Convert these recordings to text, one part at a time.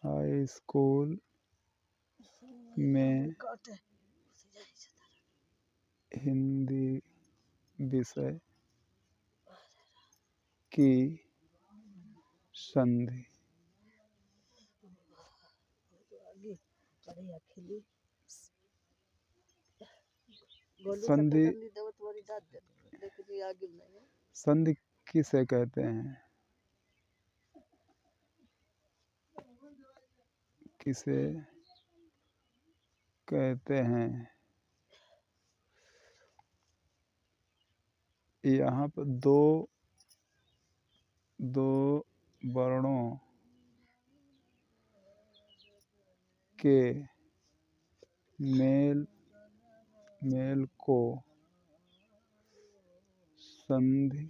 High school में हिंदी विषय की संधि। संधि संधि किसे कहते हैं? किसे कहते हैं? यहाँ पर दो वर्णों के मेल को संधि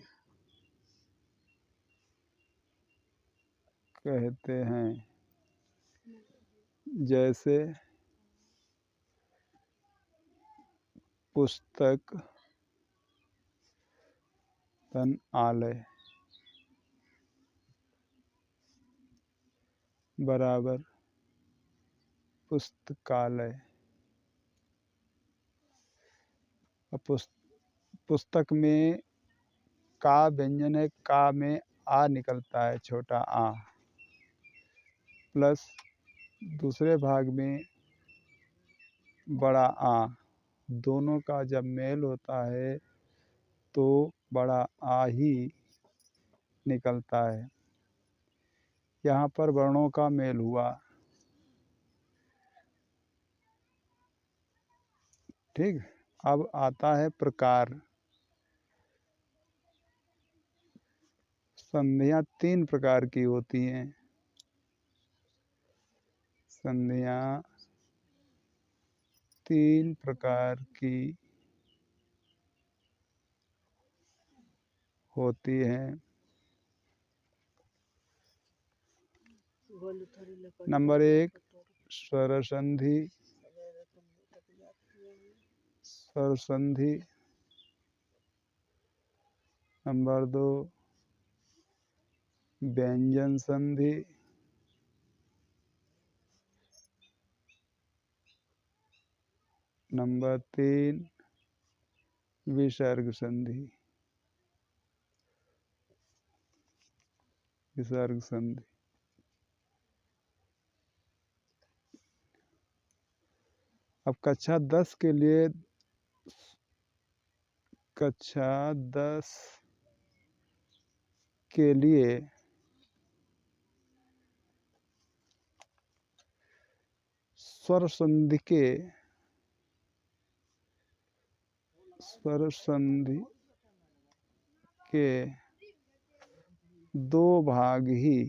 कहते हैं। जैसे पुस्तक धन आलय बराबर पुस्तकालय। पुस्तक में का व्यंजन है, का में आ निकलता है, छोटा आ, प्लस दूसरे भाग में बड़ा आ। दोनों का जब मेल होता है तो बड़ा आ ही निकलता है। यहाँ पर वर्णों का मेल हुआ। ठीक। अब आता है प्रकार। संधियाँ 3 प्रकार की होती हैं। संधियाँ 3 प्रकार की होती हैं। नंबर 1 स्वर संधि। स्वर संधि। नंबर 2 व्यंजन संधि। नंबर 3 विसर्ग संधि। विसर्ग संधि। अब कक्षा 10 के लिए स्वर संधि के 2 भाग ही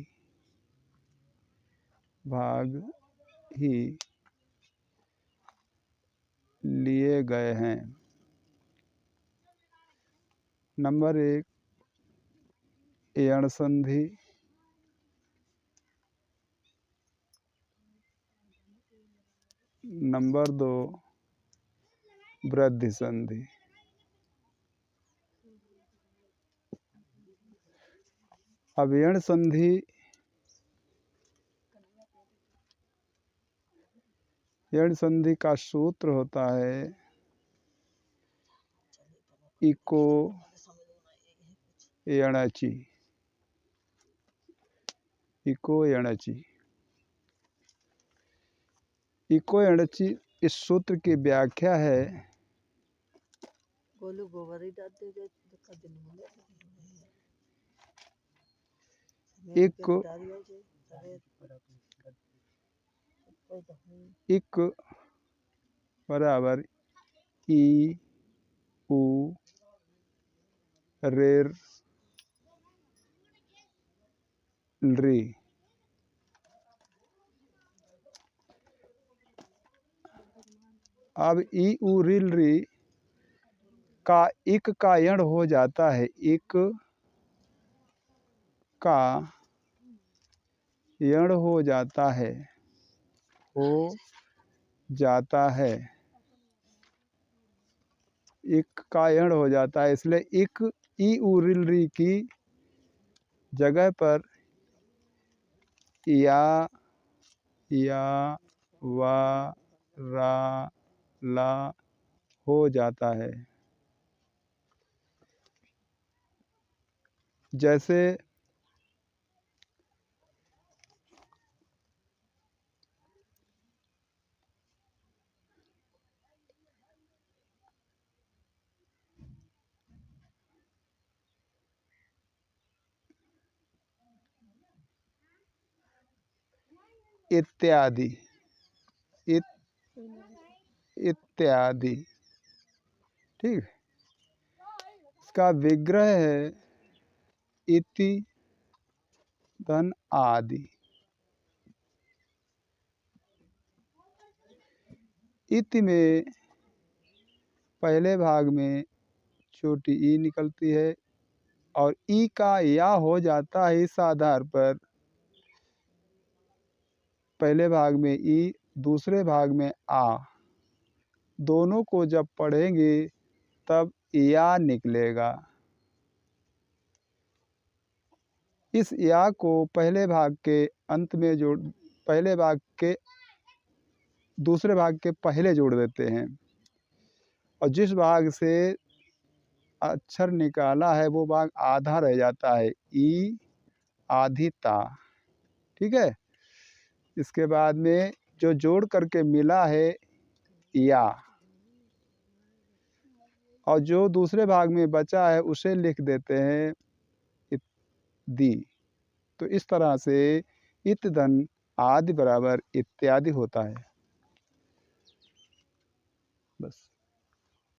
लिए गए हैं। नंबर 1 यण संधि। नंबर 2 वृद्धि संधि। अब यण संधि का सूत्र होता है इको यणचि। इको यणचि। इको यणचि इस सूत्र की व्याख्या है इक बराबर ई उ रेर री। अब ई उ रिल री का इक का यण हो जाता है। इक का यण हो जाता है। इक का यण हो जाता है, इसलिए इक ई उ रिल री की जगह पर या, वा, रा, ला हो जाता है। जैसे इत्यादि, इत्यादि। ठीक, इसका विग्रह है इति धन आदि। इति में पहले भाग में छोटी ई निकलती है और ई का या हो जाता है। इस आधार पर पहले भाग में ई, दूसरे भाग में आ, दोनों को जब पढ़ेंगे तब या निकलेगा। इस या को पहले भाग के अंत में जोड़, पहले भाग के दूसरे भाग के पहले जोड़ देते हैं और जिस भाग से अक्षर निकाला है वो भाग आधा रह जाता है। ई आधी ता। ठीक है, इसके बाद में जो जोड़ करके मिला है या, और जो दूसरे भाग में बचा है उसे लिख देते हैं दी। तो इस तरह से इत धन आदि बराबर इत्यादि होता है। बस।